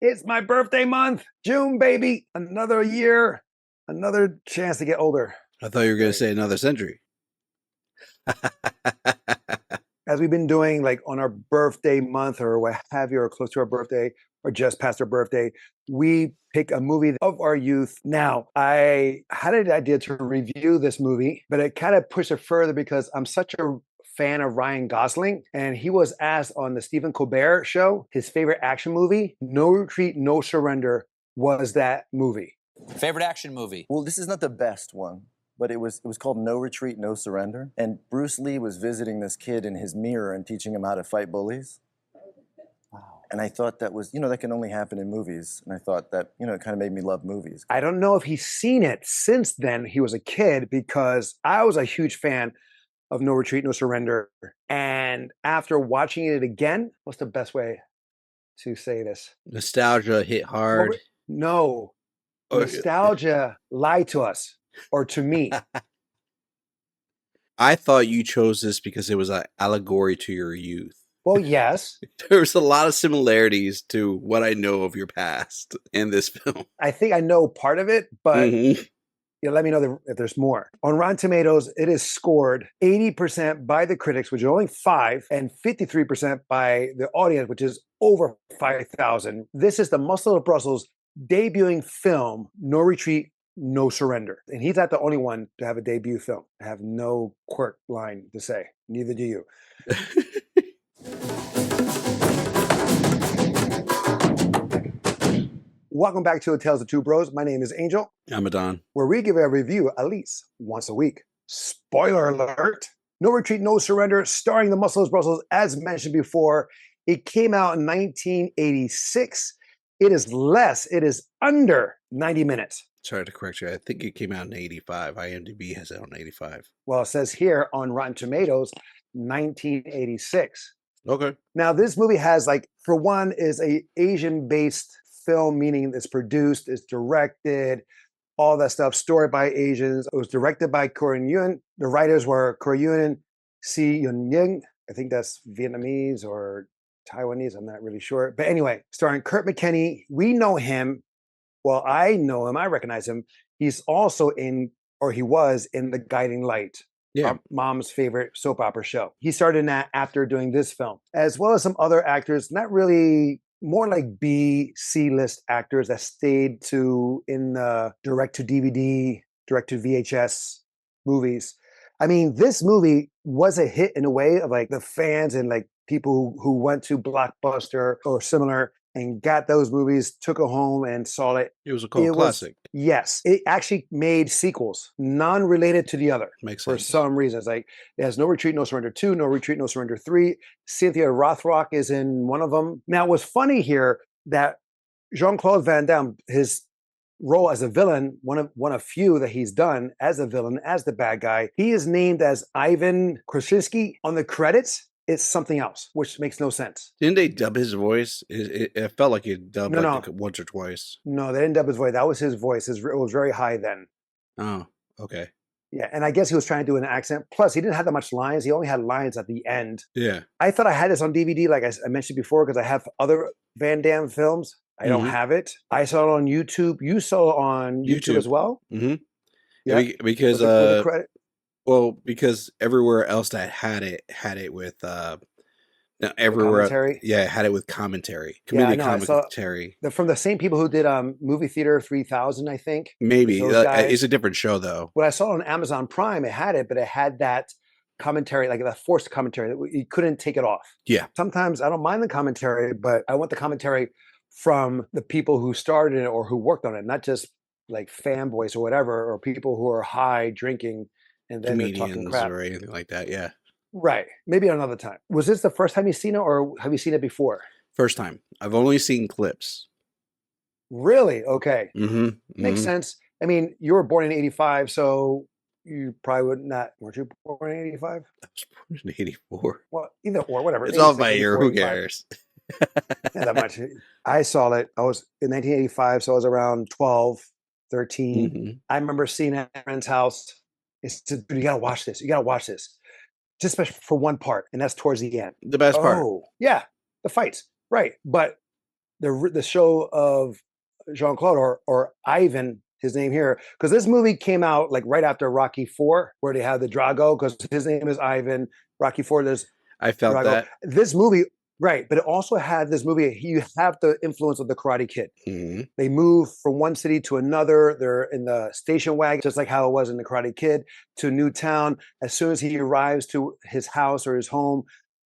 It's my birthday month. June, baby. Another year. Another chance to get older. I thought you were going to say another century. As we've been doing like on our birthday month or what have you, or close to our birthday or just past our birthday, we pick a movie of our youth. Now, I had an idea to review this movie, but it kind of pushed it further because I'm such a fan of Ryan Gosling, and he was asked on the Stephen Colbert show, his favorite action movie, No Retreat, No Surrender, was that movie. Favorite action movie? Well, this is not the best one, but it was called No Retreat, No Surrender. And Bruce Lee was visiting this kid in his mirror and teaching him how to fight bullies. Wow. And I thought that was, that can only happen in movies. And I thought that, it kind of made me love movies. I don't know if he's seen it since then he was a kid, because I was a huge fan of No Retreat, No Surrender. And after watching it again, what's the best way to say this? Nostalgia hit hard. No. Nostalgia lied to us, or to me. I thought you chose this because it was an allegory to your youth. Well, yes. There's a lot of similarities to what I know of your past in this film. I think I know part of it, but let me know if there's more. On Rotten Tomatoes, it is scored 80% by the critics, which are only 5, and 53% by the audience, which is over 5,000. This is the Muscle of Brussels debuting film, No Retreat, No Surrender. And he's not the only one to have a debut film. I have no quirk line to say. Neither do you. Welcome back to Tales of Two Bros. My name is Angel. I'm Adon. Where we give a review at least once a week. Spoiler alert. No Retreat, No Surrender, starring the Muscle of Brussels, as mentioned before. It came out in 1986. It is under 90 minutes. Sorry to correct you. I think it came out in 85. IMDb has it on 85. Well, it says here on Rotten Tomatoes, 1986. Okay. Now, this movie has, for one, is a Asian-based film, meaning it's produced, it's directed, all that stuff, story by Asians. It was directed by Korean Yun. The writers were Korean Si Yun Ying. I think that's Vietnamese or Taiwanese, I'm not really sure. But anyway, starring Kurt McKinney. We know him. Well, I know him. I recognize him. He's also he was in The Guiding Light. Yeah. Our mom's favorite soap opera show. He started in that after doing this film, as well as some other actors, not really, more like B, C-list actors that stayed in the direct-to-DVD, direct-to-VHS movies. I mean, this movie was a hit in a way of the fans and people who went to Blockbuster or similar and got those movies, took it home and saw it. It was a cult classic. Yes. It actually made sequels, non-related to the other. Makes for sense. some reasons. It has No Retreat, No Surrender 2, No Retreat, No Surrender 3. Cynthia Rothrock is in one of them. Now, what's funny here that Jean-Claude Van Damme, his role as a villain, one of few that he's done as a villain, as the bad guy, he is named as Ivan Krasinski. On the credits, it's something else, which makes no sense. Didn't they dub his voice? It felt like it dubbed once or twice. No, they didn't dub his voice. That was his voice. It was very high then. Oh, okay. Yeah, and I guess he was trying to do an accent. Plus, he didn't have that much lines. He only had lines at the end. Yeah. I thought I had this on DVD, like I mentioned before, because I have other Van Damme films. I don't have it. I saw it on YouTube. You saw it on YouTube as well? Mm-hmm. Yeah, because because everywhere else that had it with everywhere commentary? had it with commentary. Comedic commentary. From the same people who did Movie Theater 3000, I think. Maybe. It's a different show though. When I saw it on Amazon Prime, it had it, but it had that commentary, that forced commentary. You couldn't take it off. Yeah. Sometimes I don't mind the commentary, but I want the commentary from the people who started it or who worked on it, not just fanboys or whatever, or people who are high drinking and then they're talking crap or anything like that. Yeah. Right. Maybe another time. Was this the first time you've seen it, or have you seen it before? First time. I've only seen clips. Really? Okay. Mm-hmm. Makes sense. I mean, you were born in 85, so you probably would not. Weren't you born in 85? I was born in 84. Well, either or, whatever. It's off by a year. Who cares? Not that much. I saw it. I was in 1985, so I was around 12, 13. Mm-hmm. I remember seeing it at a friend's house. It's just, you got to watch this. You got to watch this. Just for one part, and that's towards the end. The best part. Oh, yeah. The fights. Right. But the show of Jean-Claude or Ivan, his name here, because this movie came out like right after Rocky Four, where they have the Drago, because his name is Ivan. Rocky Four, there's I felt Drago. that. This movie, right? But it also had this movie. You have the influence of the Karate Kid. Mm-hmm. They move from one city to another. They're in the station wagon, just like how it was in the Karate Kid, to a new town. As soon as he arrives to his house or his home,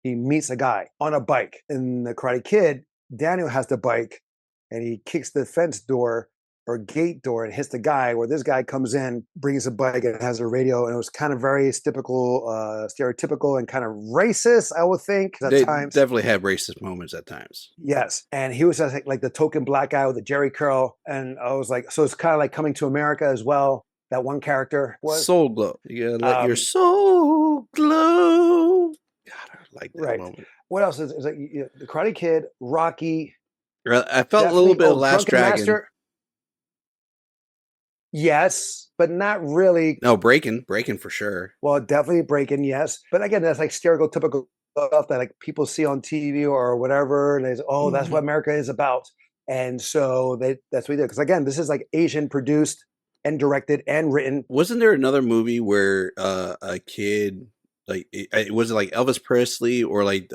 he meets a guy on a bike. In the Karate Kid, Daniel has the bike and he kicks the fence door or gate door and hits the guy, where this guy comes in, brings a bike and has a radio. And it was kind of very stereotypical and kind of racist, I would think, at They times. definitely had racist moments at times. Yes. And he was just like the token black guy with the Jerry curl. And I was like, so it's kind of like Coming to America as well. That one character was Soul glow. You gotta let your soul glow. God, I like that moment. What else is like the Karate Kid, Rocky? I felt a little bit of Last Drunken Dragon. Master. Yes, but not really. No, Breaking for sure. Well, definitely Breaking, yes. But again, that's like stereotypical stuff that like people see on TV or whatever, and they say, "Oh, that's what America is about." And so that's what we did. Because again, this is like Asian produced and directed and written. Wasn't there another movie where a kid, like was it like Elvis Presley or like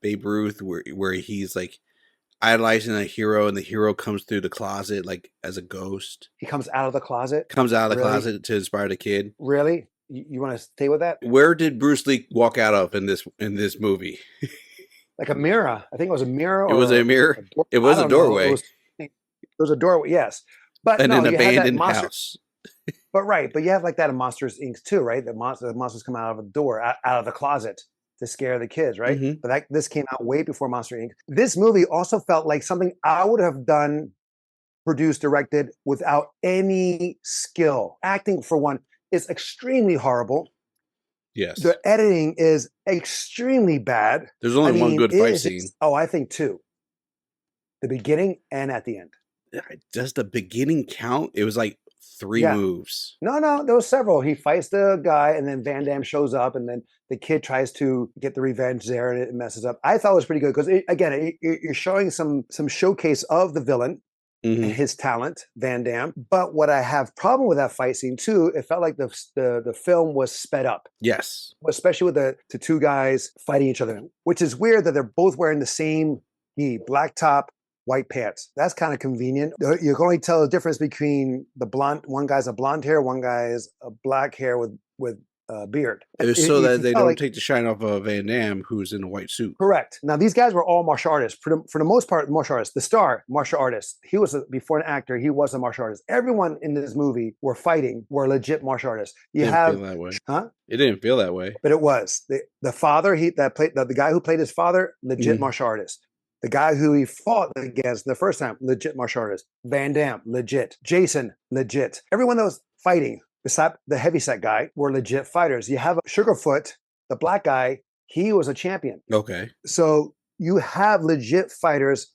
Babe Ruth, where he's like idolizing a hero and the hero comes through the closet like as a ghost? He comes out of the closet. Comes out of the closet to inspire the kid. Really? You want to stay with that? Where did Bruce Lee walk out of in this movie? Like a mirror. I think it was a mirror. It was a mirror. It was a doorway. It was a doorway. Yes, but and no, an abandoned house. But you have like that in Monsters Inc. too, right? The monsters come out of a door, out of the closet to scare the kids, right? Mm-hmm. But this came out way before Monster Inc. This movie also felt like something I would have done, produced, directed without any skill. Acting, for one, is extremely horrible. Yes. The editing is extremely bad. There's only one good fight scene. I think two. The beginning and at the end. Does the beginning count? It was like 3 moves. No, there was several. He fights the guy, and then Van Damme shows up, and then the kid tries to get the revenge there, and it messes up. I thought it was pretty good because, you're showing some showcase of the villain and his talent, Van Damme. But what I have problem with that fight scene too, it felt like the film was sped up. Yes, especially with the two guys fighting each other, which is weird that they're both wearing the same black top, white pants. That's kind of convenient. You can only tell the difference between the blonde. One guy's a blonde hair, one guy's a black hair with beard. It was so that they don't take the shine off of Van Damme, who's in a white suit. Correct. Now, these guys were all martial artists. For the most part, martial artists. The star, martial artist. He was, before an actor, he was a martial artist. Everyone in this movie were legit martial artists. Didn't feel that way. Huh? It didn't feel that way. But it was. The father, the guy who played his father, legit martial artist. The guy who he fought against the first time, legit martial artist. Van Damme, legit. Jason, legit. Everyone that was fighting, besides the heavyset guy, were legit fighters. You have Sugarfoot, the black guy, he was a champion. Okay. So you have legit fighters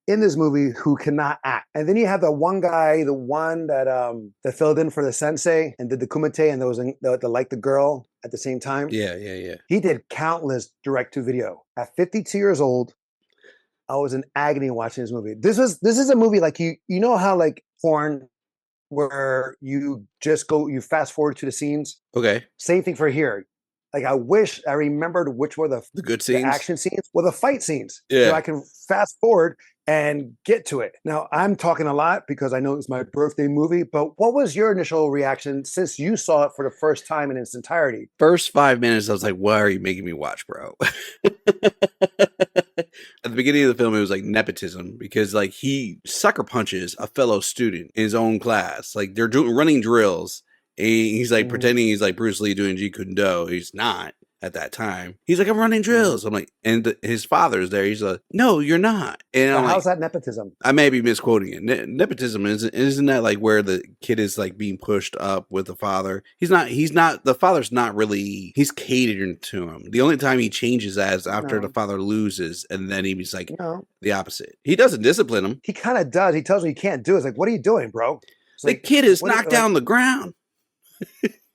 in this movie who cannot act. And then you have the one guy, the one that filled in for the sensei and did the kumite, and there was the girl at the same time. Yeah. He did countless direct-to-video. At 52 years old, I was in agony watching this movie. This is a movie like you know how like porn, where you fast forward to the scenes. Okay. Same thing for here. Like I wish I remembered which were the good scenes, the action scenes, or the fight scenes. Yeah. So I can fast forward and get to it. Now I'm talking a lot because I know it's my birthday movie, but what was your initial reaction since you saw it for the first time in its entirety? First 5 minutes, I was like, "Why are you making me watch, bro?" At the beginning of the film, it was like nepotism because like he sucker punches a fellow student in his own class. Like they're running drills, and he's like pretending he's like Bruce Lee doing Jeet Kune Do. He's not at that time. He's like, "I'm running drills." I'm like, and his father's there. He's like, "No, you're not." And I'm how's that nepotism? I may be misquoting it. Nepotism isn't that like where the kid is like being pushed up with the father? He's not. The father's not really. He's catering to him. The only time he changes that is after the father loses, and then he's like the opposite. He doesn't discipline him. He kind of does. He tells him he can't do it. It's like, what are you doing, bro? The kid is knocked down the ground.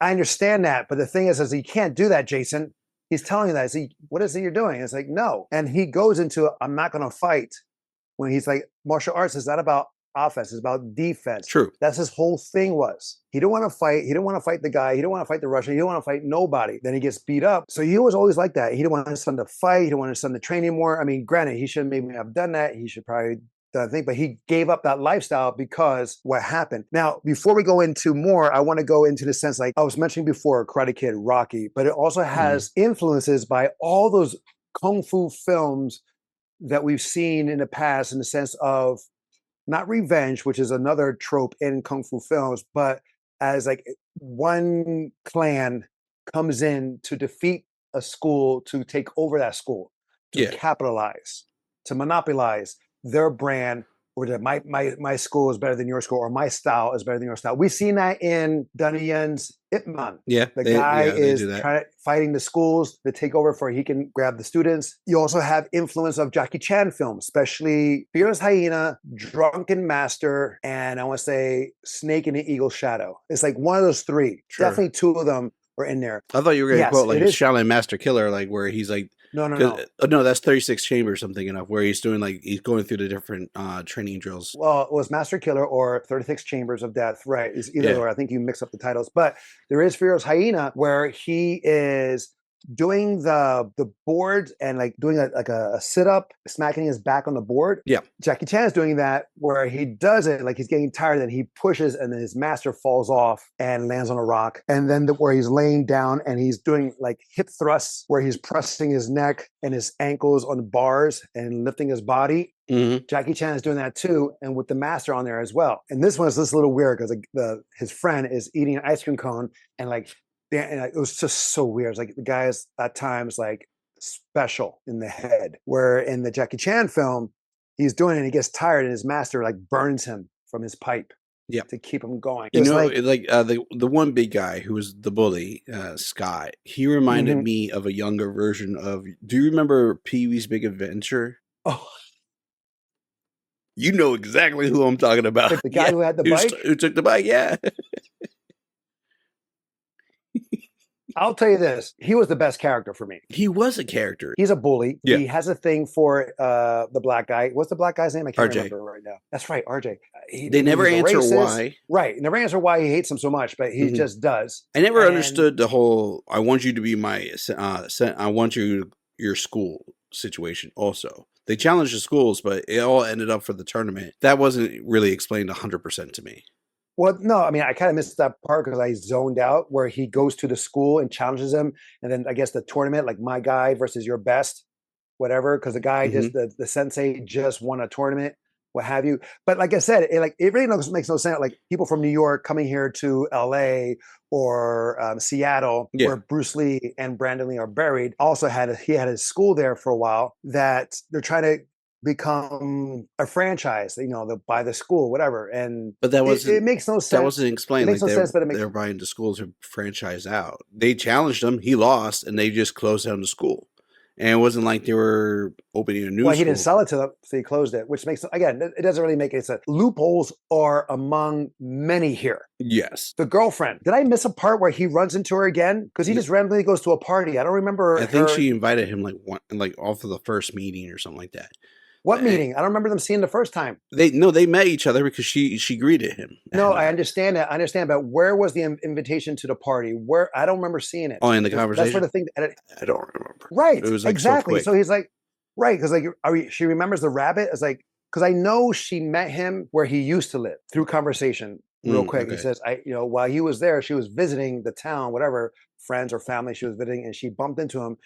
I understand that, but the thing is you can't do that, Jason. He's telling you that. What is it you're doing? It's like, no. And he goes into, I'm not going to fight when he's like, martial arts is not about offense, it's about defense. True. That's his whole thing was. He didn't want to fight. He didn't want to fight the guy. He didn't want to fight the Russian. He didn't want to fight nobody. Then he gets beat up. So he was always like that. He didn't want his son to fight. He didn't want his son to train anymore. I mean, granted, he shouldn't maybe have done that. He should probably done thing, but he gave up that lifestyle because what happened. Now, before we go into more, I want to go into the sense like I was mentioning before, Karate Kid, Rocky, but it also has influences by all those kung fu films that we've seen in the past in the sense of not revenge, which is another trope in kung fu films, but as like one clan comes in to defeat a school, to take over that school, to capitalize, to monopolize their brand, or that my school is better than your school, or my style is better than your style. We've seen that in Donnie Yen's Ip Man. Yeah, the guy is fighting the schools to take over for he can grab the students. You also have influence of Jackie Chan films, especially Fearless Hyena, Drunken Master, and I want to say Snake in the Eagle's Shadow. It's like one of those three. Sure. Definitely two of them were in there. I thought you were going to quote like a Shaolin Master Killer, like where he's like, no, that's 36 Chambers, something enough, where he's doing like he's going through the different training drills. Well, it was Master Killer or 36 Chambers of Death, right? It's either or. I think you mix up the titles, but there is Fearless Hyena where he is doing the boards and like doing a sit up, smacking his back on the board. Yeah, Jackie Chan is doing that where he does it like he's getting tired and he pushes and then his master falls off and lands on a rock. And then where he's laying down and he's doing like hip thrusts where he's pressing his neck and his ankles on bars and lifting his body. Jackie Chan is doing that too, and with the master on there as well. And this one is just a little weird because his friend is eating an ice cream cone and like. And it was just so weird. It's like the guy is at times like special in the head. Where in the Jackie Chan film, he's doing it and he gets tired and his master like burns him from his pipe. Yeah, to keep him going. You know, the one big guy who was the bully, Scott. He reminded me of a younger version of. Do you remember Pee-wee's Big Adventure? Oh. You know exactly who I'm talking about. Like the guy who had the bike? Who took the bike, yeah. I'll tell you this. He was the best character for me. He was a character. He's a bully. Yeah. He has a thing for the black guy. What's the black guy's name? I can't RJ. remember right now. That's right, RJ. They never answer why. Right. Never answer why he hates him so much, but he just does. I never understood the whole, I want you to be my, I want you, your school situation also. They challenged the schools, but it all ended up for the tournament. That wasn't really explained 100% to me. Well, no, I mean, I kind of missed that part because I zoned out where he goes to the school and challenges him. And then I guess the tournament, like my guy versus your best, whatever, because the guy just, the sensei just won a tournament, what have you. But like I said, it really makes no sense. Like people from New York coming here to LA or Seattle, where Bruce Lee and Brandon Lee are buried, also he had his school there for a while that they're trying to become a franchise, by the school, whatever. And but that was it makes no sense. That wasn't explained. It makes no sense, but they're buying the school to franchise out. They challenged him, he lost, and they just closed down the school. And it wasn't like they were opening a new school. He didn't sell it to them, so he closed it, which makes, again, it doesn't really make any sense. Loopholes are among many here. Yes. The girlfriend. Did I miss a part where he runs into her again? Because he just randomly goes to a party. I don't remember. I think she invited him off of the first meeting or something like that. What meeting? I don't remember them seeing the first time. They met each other because she greeted him. No, I understand that. I understand, but where was the invitation to the party? Where I don't remember seeing it. Oh, in the conversation. That's sort of thing. I don't remember. Right. It was like exactly. So he's like, right, because she remembers the rabbit. It's like because I know she met him where he used to live through conversation. Real quick, He says, while he was there, she was visiting the town, whatever friends or family she was visiting, and she bumped into him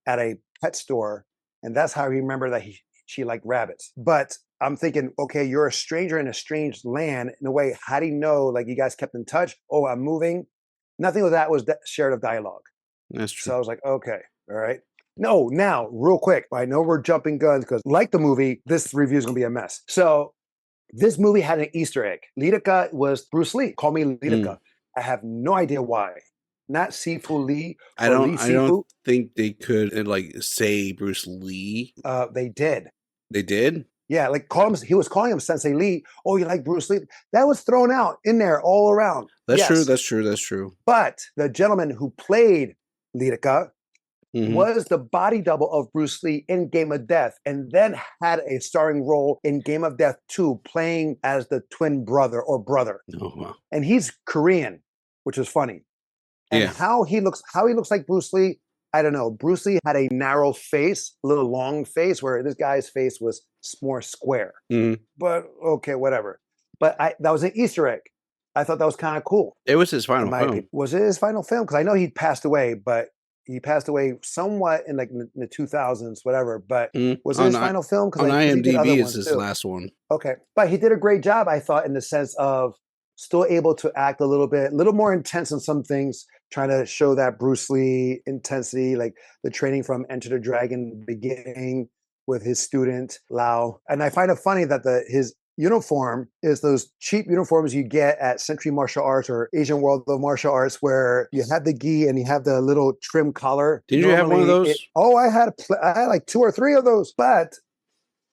at a pet store, and that's how I remember that she liked rabbits. But I'm thinking, okay, you're a stranger in a strange land. In a way, how do you know, like, you guys kept in touch? Oh, I'm moving. Nothing of that was shared of dialogue. That's true. So I was like, okay, all right. No, now, real quick, I know we're jumping guns because, like the movie, this review is going to be a mess. So this movie had an Easter egg. Lidoka was Bruce Lee. Call me Lidoka. I have no idea why. Not Sifu Lee. I don't think they could say Bruce Lee. They did. They did? Yeah, he was calling him Sensei Lee. Oh, you like Bruce Lee? That was thrown out in there all around. That's true. That's true. But the gentleman who played Lidoka, was the body double of Bruce Lee in Game of Death, and then had a starring role in Game of Death 2, playing as the twin brother or brother. Oh, wow. And he's Korean, which is funny. And how he looks like Bruce Lee, I don't know. Bruce Lee had a narrow face, a little long face, where this guy's face was more square. But okay, whatever. But that was an Easter egg. I thought that was kind of cool. It was his final film. Opinion. Was it his final film? Because I know he passed away, but he passed away somewhat in like the 2000s, whatever. But was it his final film? On IMDb, it's his last one. Okay. But he did a great job, I thought, in the sense of still able to act a little more intense on some things, trying to show that Bruce Lee intensity, like the training from Enter the Dragon beginning with his student, Lau. And I find it funny that his uniform is those cheap uniforms you get at Century Martial Arts or Asian World of Martial Arts, where you have the gi and you have the little trim collar. Did you have one of those? I had like 2 or 3 of those. But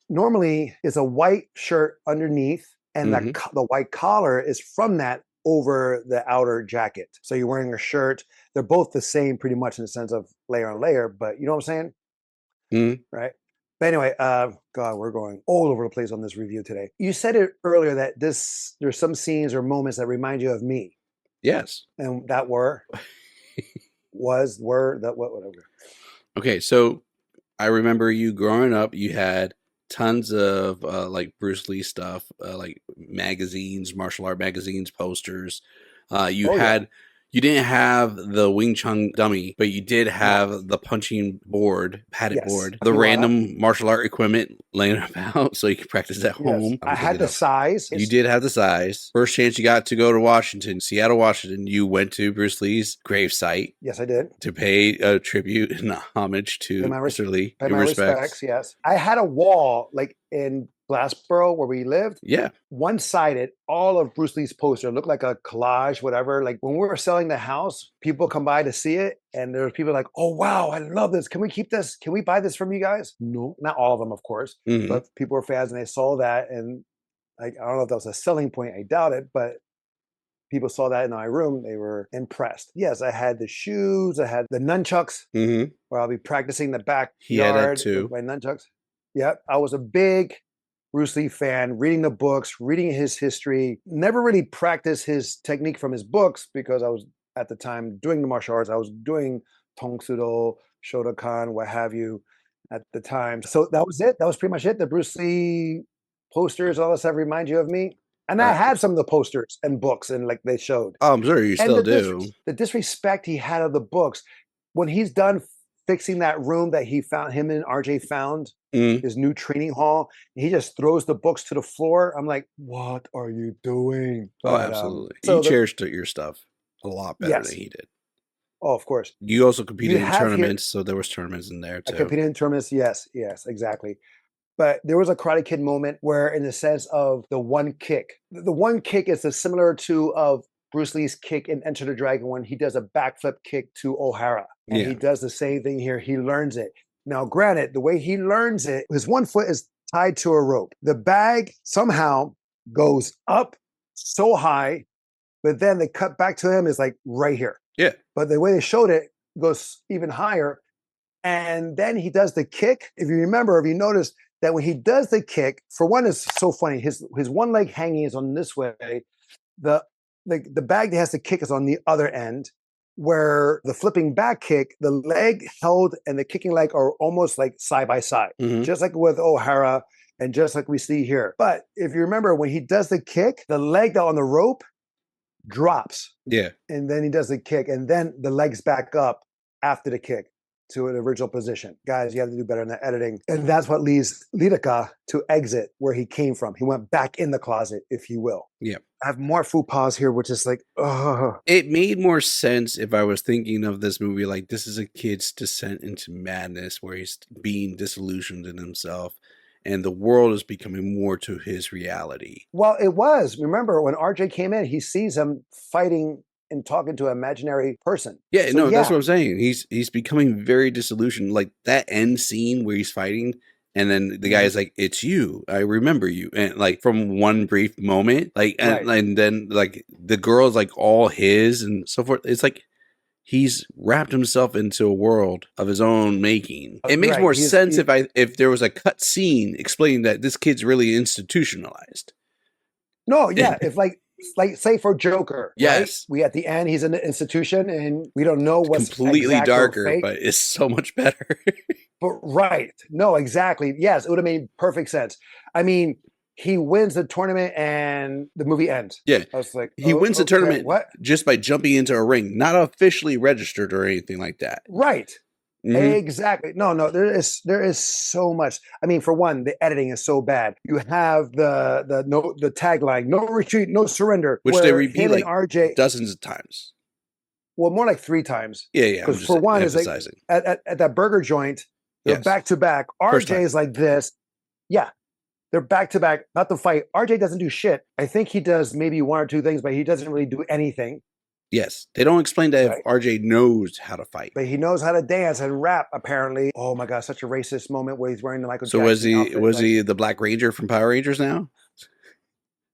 normally it's a white shirt underneath, and the white collar is from that over the outer jacket. So you're wearing a shirt. They're both the same pretty much in the sense of layer on layer, but you know what I'm saying? Right? But anyway, God, we're going all over the place on this review today. You said it earlier that there's some scenes or moments that remind you of me. Yes. And that were? Whatever. Okay, so I remember you growing up, you had tons of like Bruce Lee stuff, like magazines, martial art magazines, posters. You didn't have the Wing Chun dummy, but you did have the punching board, padded board, the random martial art equipment laying about so you could practice at home. I had the size. You did have the size. First chance you got to go to Seattle, Washington, you went to Bruce Lee's gravesite. Yes, I did. To pay a tribute and homage to Mr. Lee. Pay my respects, yes. I had a wall like in Glassboro where we lived. Yeah. One-sided, all of Bruce Lee's poster. It looked like a collage, whatever. Like when we were selling the house, people come by to see it. And there were people like, oh, wow, I love this. Can we keep this? Can we buy this from you guys? No, not all of them, of course. But people were fans and they saw that. And I don't know if that was a selling point. I doubt it. But people saw that in my room. They were impressed. Yes, I had the shoes. I had the nunchucks where I'll be practicing the backyard. He had that too. With my nunchucks. Yep. I was a big Bruce Lee fan, reading the books, reading his history. Never really practiced his technique from his books because I was at the time doing the martial arts. I was doing Tong Sudo, Shotokan, what have you at the time. So that was it. That was pretty much it. The Bruce Lee posters, all that stuff remind you of me. And I had some of the posters and books and like they showed. Oh, I'm sure you still do. The disrespect he had of the books. When he's done fixing that room that he found, him and RJ found, his new training hall, he just throws the books to the floor. I'm like, what are you doing? Oh, absolutely. You cherished your stuff a lot better than he did. Oh, of course. You also competed in tournaments, so there was tournaments in there too. I competed in tournaments, yes, exactly. But there was a Karate Kid moment where, in the sense of the one kick, the one kick is similar to of Bruce Lee's kick in Enter the Dragon when he does a backflip kick to O'Hara. And he does the same thing here. He learns it. Now, granted, the way he learns it, his one foot is tied to a rope. The bag somehow goes up so high, but then they cut back to him is like right here. Yeah. But the way they showed it goes even higher. And then he does the kick. If you remember, if you notice that when he does the kick, for one, is so funny. His one leg hanging is on this way. The bag that has to kick is on the other end, where the flipping back kick, the leg held and the kicking leg are almost like side by side, just like with O'Hara and just like we see here. But if you remember, when he does the kick, the leg on the rope drops. Yeah. And then he does the kick, and then the legs back up after the kick to an original position. Guys, you have to do better in the editing. And that's what leads Lidaka to exit where he came from. He went back in the closet, if you will. Yeah. I have more faux pas here, which is like, ugh. It made more sense if I was thinking of this movie like this is a kid's descent into madness where he's being disillusioned in himself and the world is becoming more to his reality. Well, it was. Remember, when RJ came in, he sees him fighting and talking to an imaginary person. Yeah, so, that's what I'm saying. He's becoming very disillusioned. Like that end scene where he's fighting, and then the guy is like, "It's you. I remember you." And like from one brief moment, like, and then like the girl is like all his and so forth. It's like He's wrapped himself into a world of his own making. It makes Right, more sense if there was a cut scene explaining that this kid's really institutionalized. No, yeah. If like say for Joker, right? Yes. We at the end, he's in the institution and we don't know what's Completely exact or darker, fake. but it's so much better. But right. No, exactly. Yes, it would have made perfect sense. I mean, he wins the tournament and the movie ends. Yeah. I was like, He wins the okay, tournament what? just by jumping into a ring, not officially registered or anything like that. Right. Mhm. Exactly. No, there is so much. I mean, for one, the editing is so bad. You have the tagline, no retreat, no surrender, Which they where repeat him and like RJ, dozens of times. well, more like 3 times. Yeah, I'm Because just for one, is like emphasizing. at that burger joint, they're Yes. back to back. First time. RJ is like this. Yeah. They're back to back, not the fight. RJ doesn't do shit. I think he does maybe 1 or 2 things, but he doesn't really do anything. Yes. They don't explain that Right. if RJ knows how to fight. But he knows how to dance and rap, apparently. Oh my God, such a racist moment where he's wearing the Michael So Jackson outfit. was he the Black Ranger from Power Rangers now?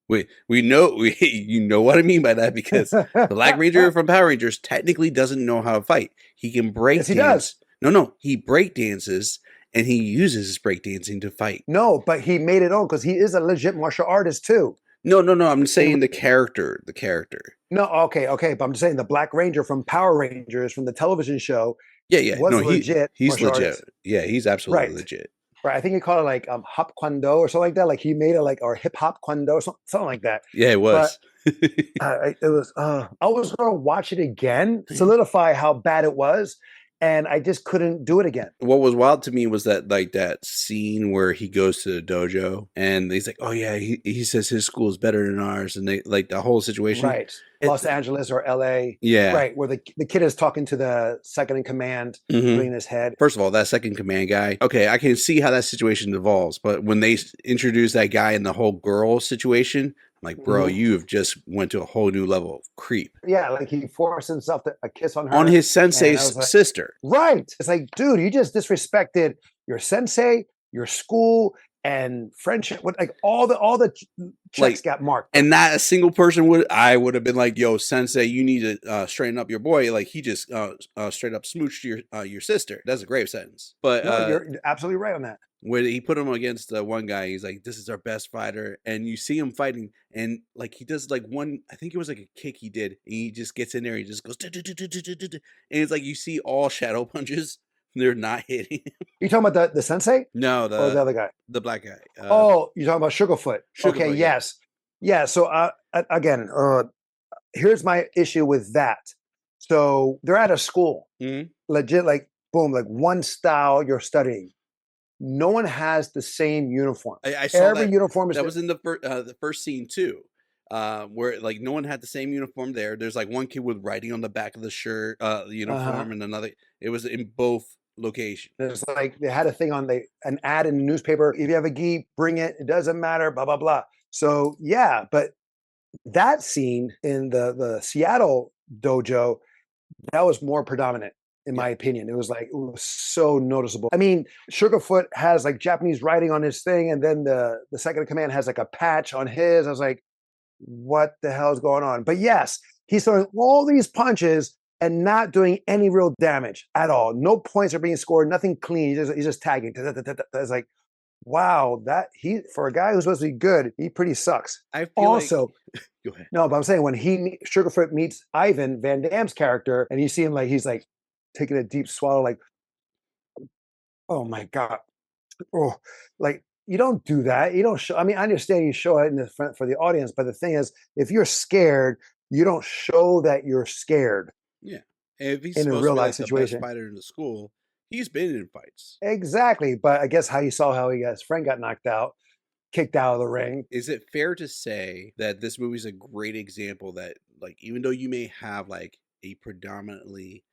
We know you know what I mean by that, because the Black Ranger from Power Rangers technically doesn't know how to fight. He can break Yes, he dance. does. No, he break dances and he uses his breakdancing to fight. No, but he made it on because he is a legit martial artist too. No. I'm saying the character. No, okay. But I'm just saying the Black Ranger from Power Rangers from the television show. Yeah. Was No, legit. he's legit. Artist. Yeah, he's absolutely Right. legit. Right. I think he called it like hop kwando or something like that. Like he made it like, or hip hop kwando, something like that. Yeah, it was. It was. I was gonna watch it again, solidify how bad it was, and I just couldn't do it again. What was wild to me was that scene where he goes to the dojo and he's like, oh yeah, he says his school is better than ours, and they like the whole situation. Right. Los Angeles or LA. Yeah. Right. Where the kid is talking to the second in command, putting his head. First of all, that second command guy, okay, I can see how that situation evolves, but when they introduce that guy in the whole girl situation, I'm like, bro, you have just went to a whole new level of creep. Yeah, like he forced himself to a kiss on her. On his sensei's sister. Right. It's like, dude, you just disrespected your sensei, your school, and friendship. Like all the checks got marked. And not a single person would have been like, yo, sensei, you need to straighten up your boy. Like he just straight up smooched your sister. That's a grave sentence. But no, you're absolutely right on that. When he put him against one guy, he's like, this is our best fighter. And you see him fighting, and like he does like one, I think it was like a kick he did. And he just gets in there, he just goes, and it's like you see all shadow punches. They're not hitting him. You talking about the sensei? No, or the other guy? The black guy. You're talking about Sugarfoot. Okay, yes. Yeah, so again, here's my issue with that. So they're at a school. Legit, like, boom, like one style you're studying. No one has the same uniform. I saw every uniform is that was in the first scene too, where like no one had the same uniform there. There's like one kid with writing on the back of the shirt, uniform, and another. It was in both locations. There's like they had a thing on an ad in the newspaper. If you have a gi, bring it. It doesn't matter. Blah blah blah. So yeah, but that scene in the Seattle dojo, that was more predominant. In my opinion, it was so noticeable. I mean, Sugarfoot has like Japanese writing on his thing, and then the second in command has like a patch on his. I was like, what the hell is going on? But yes, he's throwing all these punches and not doing any real damage at all. No points are being scored, nothing clean. He's just tagging. It's like, wow, that for a guy who's supposed to be good, he pretty sucks. I feel also, go ahead. No, but I'm saying when Sugarfoot meets Ivan Van Damme's character, and you see him like he's like taking a deep swallow, like, oh my God. Oh, like you don't do that. You don't show. I mean, I understand you show it in the front for the audience, but the thing is, if you're scared, you don't show that you're scared. Yeah. And if he's in a supposed real to be life like situation, the best fighter in the school, he's been in fights. Exactly. But I guess you saw how his friend got knocked out, kicked out of the ring. Is it fair to say that this movie is a great example that, like, even though you may have like a predominantly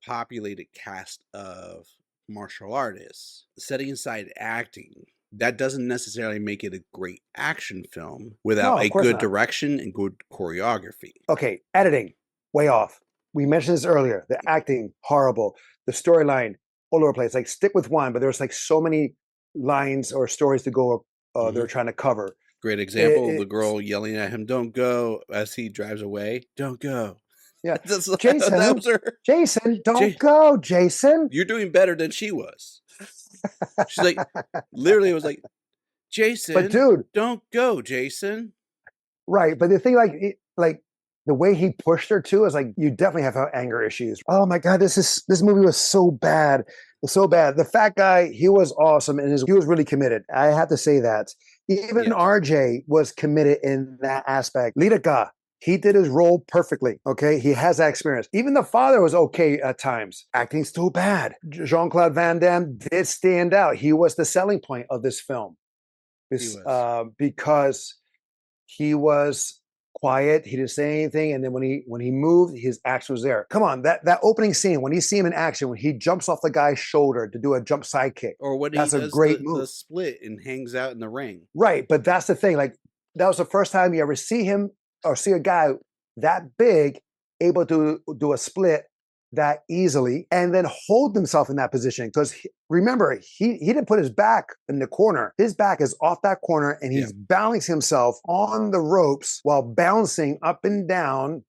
populated cast of martial artists, setting aside acting, that doesn't necessarily make it a great action film without a good direction and good choreography. Okay, editing, way off. We mentioned this earlier. The acting, horrible. The storyline, all over the place. Like, stick with one, but there's like so many lines or stories to go. They're trying to cover. Great example: the girl yelling at him, "Don't go!" as he drives away. Don't go. Yeah. That Jason, was her. Jason, don't Ja- go, Jason. You're doing better than she was. She's like, literally, it was like, But Jason, dude, don't go, Jason. right. But the thing, like the way he pushed her too is like you definitely have anger issues. Oh my god, this movie was so bad, so bad. The fat guy, he was awesome and he was really committed. I have to say that. Even Yes. RJ was committed in that aspect. Lidaka, he did his role perfectly. Okay, he has that experience. Even the father was okay at times. Acting still bad. Jean-Claude Van Damme did stand out. He was the selling point of this film. Because he was quiet. He didn't say anything, and then when he moved, his action was there. Come on, that opening scene when you see him in action, when he jumps off the guy's shoulder to do a jump side kick, Or when that's he a does great the move. split and hangs out in the ring. Right, but that's the thing. Like that was the first time you ever see him or see a guy that big able to do a split that easily and then hold himself in that position. Because remember, he didn't put his back in the corner. His back is off that corner and he's balancing himself on the ropes while bouncing up and down.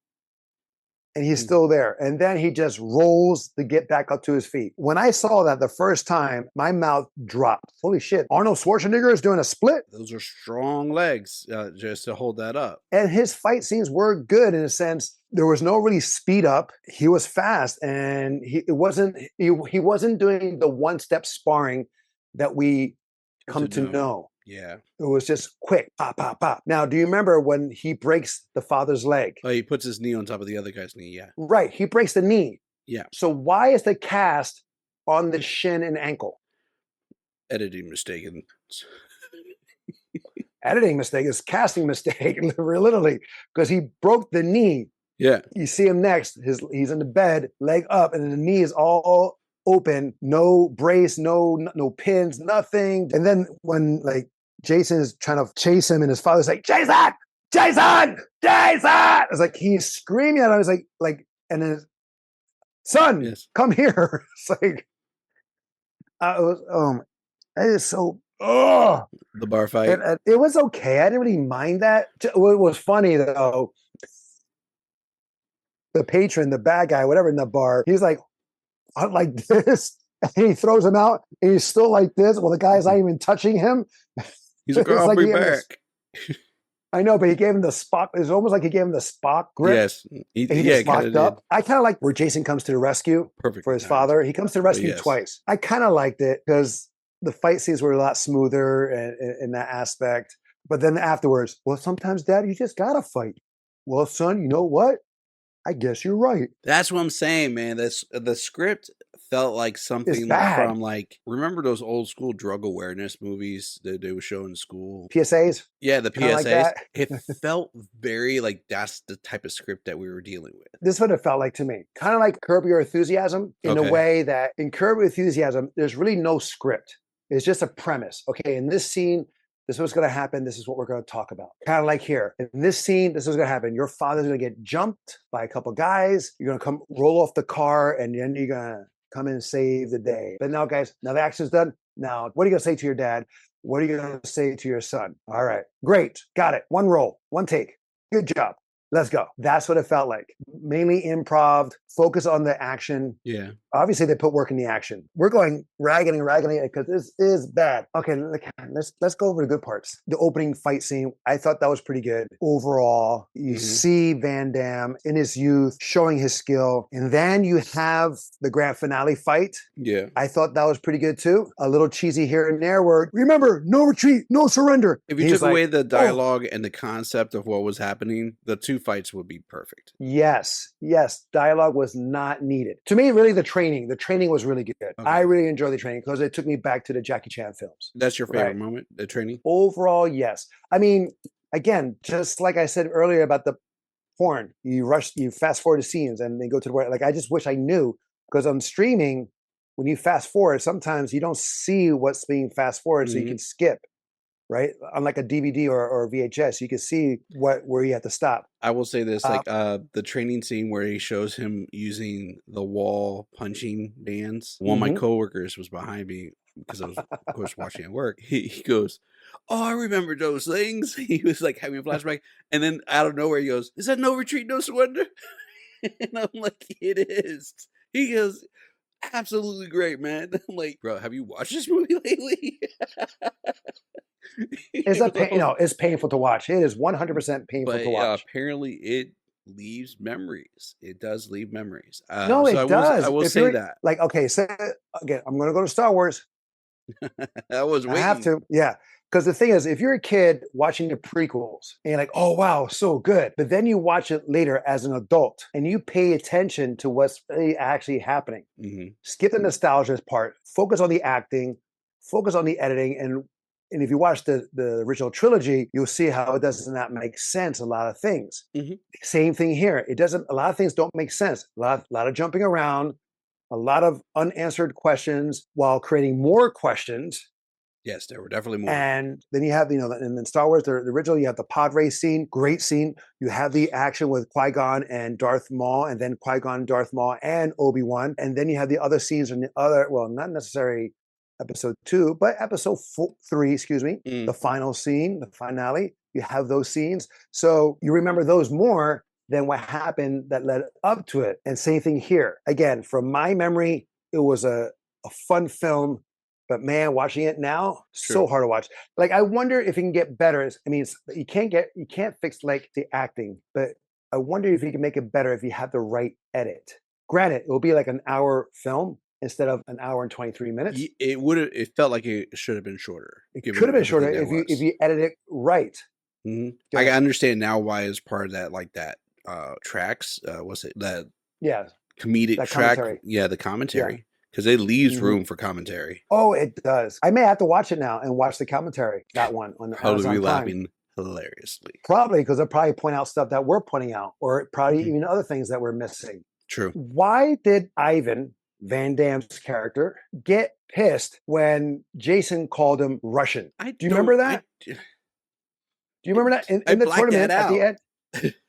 And he's still there. And then he just rolls to get back up to his feet. When I saw that the first time, my mouth dropped. Holy shit. Arnold Schwarzenegger is doing a split. Those are strong legs just to hold that up. And his fight scenes were good in a sense. There was no really speed up. He was fast and he wasn't doing the one-step sparring that we come to know. Yeah. It was just quick, pop, pop, pop. Now, do you remember when he breaks the father's leg? Oh, he puts his knee on top of the other guy's knee, yeah. Right, he breaks the knee. Yeah. So why is the cast on the shin and ankle? Editing mistake. Editing mistake is casting mistake, literally, because he broke the knee. Yeah. You see him next, he's in the bed, leg up, and the knee is all open, no brace, no pins, nothing. And then when like Jason is trying to chase him and his father's like, Jason! It's like he's screaming at him. I was like, and then son, come here. It's like it is so the bar fight. It was okay. I didn't really mind that. What was funny though, the patron, the bad guy, whatever in the bar, he's like this, and he throws him out, and he's still like this. Well, the guy's not even touching him. He's like, I'll be back. I know, but he gave him the Spock. It's almost like he gave him the Spock grip. Yes, he just locked up. I kind of like where Jason comes to the rescue for his father. He comes to the rescue twice. I kind of liked it because the fight scenes were a lot smoother in that aspect. But then afterwards, well, sometimes, Dad, you just gotta fight. Well, son, you know what? I guess you're right. That's what I'm saying, man. The script felt like something from like, remember those old school drug awareness movies that they would show in school? PSAs? Yeah, the PSAs. Like it felt very like that's the type of script that we were dealing with. This is what it felt like to me. Kind of like Curb Your Enthusiasm in a way that in Curb Your Enthusiasm, there's really no script. It's just a premise. Okay, in this scene, this is what's going to happen. This is what we're going to talk about. Kind of like here. In this scene, this is going to happen. Your father's going to get jumped by a couple guys. You're going to come roll off the car, and then you're going to come and save the day. But now, guys, now the action's done. Now, what are you going to say to your dad? What are you going to say to your son? All right, great. Got it. One roll, one take. Good job. Let's go. That's what it felt like. Mainly improv, focus on the action. Yeah. Obviously, they put work in the action. We're going raggedy because this is bad. Okay, let's go over the good parts. The opening fight scene, I thought that was pretty good. Overall, you see Van Damme in his youth showing his skill. And then you have the grand finale fight. Yeah. I thought that was pretty good too. A little cheesy here and there where, remember, no retreat, no surrender. If you took away the dialogue and the concept of what was happening, the two fights would be perfect. Yes. Dialogue was not needed. To me, really, the training was really good. Okay. I really enjoyed the training because it took me back to the Jackie Chan films. That's your favorite moment, the training? Overall, yes. I mean, again, just like I said earlier about the porn, you fast forward to scenes and they go to the word. Like, I just wish I knew, because on streaming, when you fast forward, sometimes you don't see what's being fast forward, so you can skip. Right? Unlike a DVD or VHS, you can see where you have to stop. I will say this, like the training scene where he shows him using the wall punching bands. One of my coworkers was behind me because I was, of course, watching at work. He goes, "Oh, I remember those things." He was like having a flashback. And then out of nowhere, he goes, "Is that no retreat, no surrender?" And I'm like, it is. He goes, absolutely great, man. I'm like, bro, have you watched this movie lately? It's it's painful to watch. It is 100% painful But to watch. apparently it leaves memories. It does leave memories. No, So it does. I will If say you're that. like, okay, so again, I'm going to go to Star Wars. I was I have waiting. to, yeah. Because the thing is, if you're a kid watching the prequels and you're like, oh, wow, so good. But then you watch it later as an adult and you pay attention to what's really actually happening. Mhm. Skip the nostalgia part, focus on the acting, focus on the editing. And if you watch the original trilogy, you'll see how it does not make sense, a lot of things. Mhm. Same thing here. It doesn't, a lot of things don't make sense. A lot of jumping around, a lot of unanswered questions while creating more questions. Yes, there were definitely more. And then you have, and then Star Wars, the original, you have the pod race scene, great scene. You have the action with Qui-Gon and Darth Maul, and then Qui-Gon, Darth Maul, and Obi-Wan. And then you have the other scenes in the other, well, not necessarily episode 2, but episode 3, excuse me, the final scene, the finale. You have those scenes. So you remember those more than what happened that led up to it. And same thing here. Again, from my memory, it was a fun film. But man, watching it now, so True. hard to watch. Like, I wonder if it can get better. I mean, you can't fix like the acting, but I wonder if you can make it better if you have the right edit. Granted, it will be like an hour film instead of an hour and 23 minutes. It felt like it should have been shorter. It could have been shorter if you edit it right. I understand now why it's part of that, like that tracks. What's it that? Yeah, comedic that track. commentary. Yeah, the commentary. Because it leaves Mhm. room for commentary. Oh, it does. I may have to watch it now and watch the commentary. That one on Probably Amazon be Prime. laughing hilariously. Probably because they'll probably point out stuff that we're pointing out, or probably even other things that we're missing. True. Why did Ivan, Van Damme's character, get pissed when Jason called him Russian? Do you remember that? Do you remember that in the tournament at the end?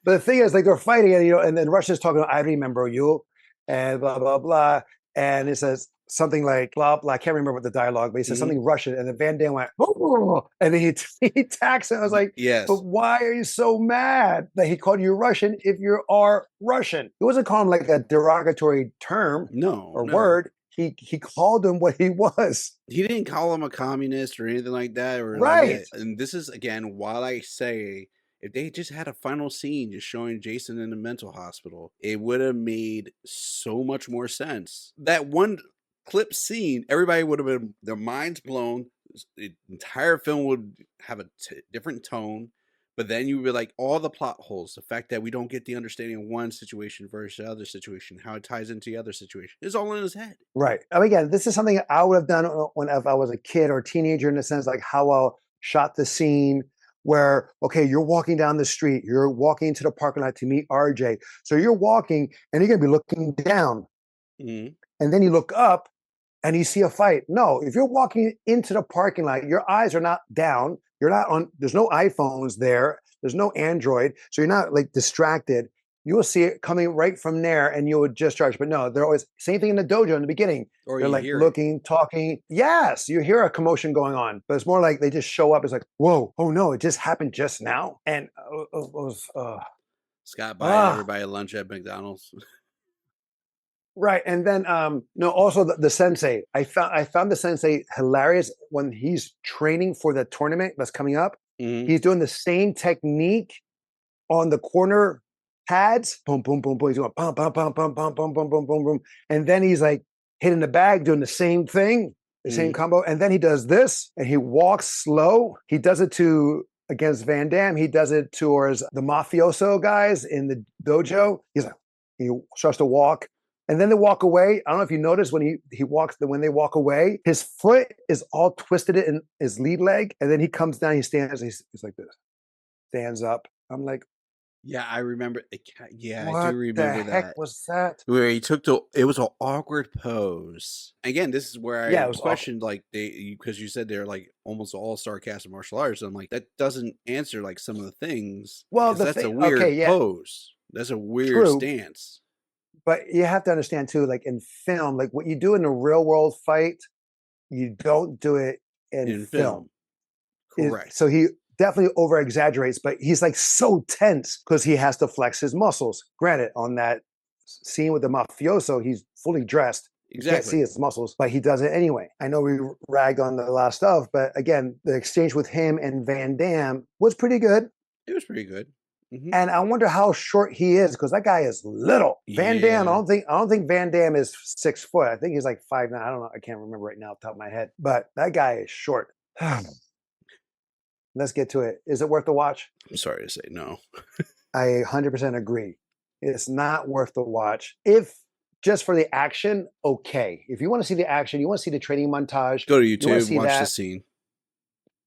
But the thing is, like, they're fighting, and then Russia's talking about, I remember you, and blah blah blah, and it says something like blah blah. I can't remember what the dialogue, but he says something Russian, and then Van Damme went, oh, and then he attacks him. I was like, yes, but why are you so mad that he called you Russian if you are Russian? He wasn't calling him like a derogatory term, word. He called him what he was. He didn't call him a communist or anything like that, or right. And this is again why I say, if they just had a final scene just showing Jason in the mental hospital, it would have made so much more sense. That one clip scene, everybody would have been their minds blown. The entire film would have a different tone. But then you would be like, all the plot holes, the fact that we don't get the understanding of one situation versus the other situation, how it ties into the other situation, is all in his head. Right. I mean, again, this is something I would have done if I was a kid or teenager, in the sense like how I shot the scene where, okay, you're walking down the street, you're walking into the parking lot to meet RJ. So you're walking and you're going to be looking down. And then you look up and you see a fight. No, if you're walking into the parking lot, your eyes are not down. You're not on, there's no iPhones there. There's no Android. So you're not like distracted. You will see it coming right from there and you would just charge. But no, they're always, same thing in the dojo in the beginning. Or they're like looking, talking. Yes, you hear a commotion going on, but it's more like they just show up. It's like, whoa, oh no, it just happened just now. And it was, Scott buying everybody lunch at McDonald's. Right. And then also the sensei. I found the sensei hilarious when he's training for the tournament that's coming up. He's doing the same technique on the corner pads. Boom, boom, boom, boom. He's going bum, bum, bum, bum, bum, bum, bum, bum, boom, boom. And then he's like hitting the bag, doing the same thing, the same combo. And then he does this and he walks slow. He does it against Van Damme. He does it towards the mafioso guys in the dojo. He's like, he starts to walk. And then they walk away. I don't know if you notice when when they walk away, his foot is all twisted in his lead leg. And then he comes down, he stands, he's like this, stands up. I'm like, yeah, I remember. Yeah, what I do remember the heck that. was that? Where he it was an awkward pose. Again, this is where I questioned, like, because you said they're like almost all sarcastic martial arts. I'm like, that doesn't answer like some of the things. Well, that's a weird pose. That's a weird stance. But you have to understand too, like in film, like what you do in a real world fight, you don't do it in film. Correct. So he definitely over exaggerates, but he's like so tense because he has to flex his muscles. Granted, on that scene with the mafioso, he's fully dressed. You can't see Exactly. his muscles, but he does it anyway. I know we ragged on the last stuff, but again, the exchange with him and Van Damme was pretty good. It was pretty good. Mhm. And I wonder how short he is because that guy is little. Van Damme, I Yeah. don't think Van Damme is 6 foot. I think he's like 5'9". I don't know. I can't remember right now off the top of my head. But that guy is short. Let's get to it. Is it worth the watch? I'm sorry to say no. I 100% agree. It's not worth the watch. If just for the action, okay. If you want to see the action, you want to see the training montage, Go to you want to YouTube, see watch the that, scene.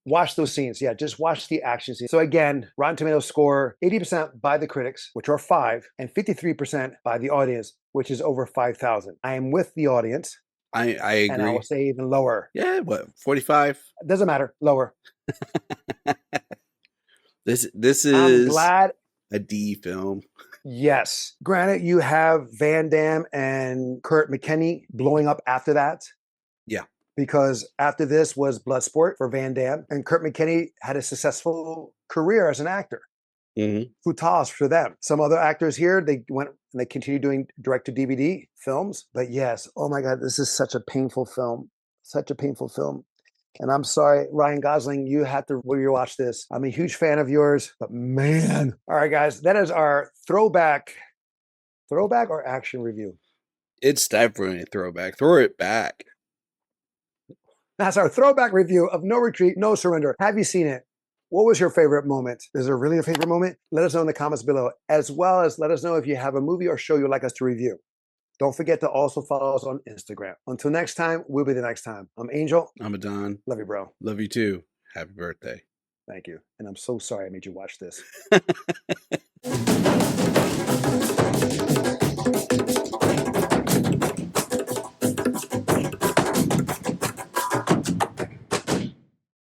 watch those scenes. Yeah, just watch the action scenes. So again, Rotten Tomatoes score 80% by the critics, which are 5, and 53% by the audience, which is over 5,000. I am with the audience, I and I will agree. say even lower. Yeah, what, 45? Doesn't matter, lower. This I'm is glad. a D film. Yes. Granted, you have Van Damme and Kurt McKinney blowing up after that. Yeah. Because after this was Bloodsport for Van Damme, and Kurt McKinney had a successful career as an actor. Mhm. Futas for them. Some other actors here, they went and they continued doing direct-to-DVD films. But yes, oh my God, this is such a painful film. Such a painful film. And I'm sorry, Ryan Gosling, you had to rewatch this. I'm a huge fan of yours, but man. All right, guys, that is our throwback or action review. It's definitely a throwback. Throw it back. That's our throwback review of No Retreat, No Surrender. Have you seen it? What was your favorite moment? Is there really a favorite moment? Let us know in the comments below, as well as let us know if you have a movie or show you'd like us to review. Don't forget to also follow us on Instagram. Until next time, we'll be the next time. I'm Angel. I'm a Don. Love you, bro. Love you too. Happy birthday. Thank you. And I'm so sorry I made you watch this.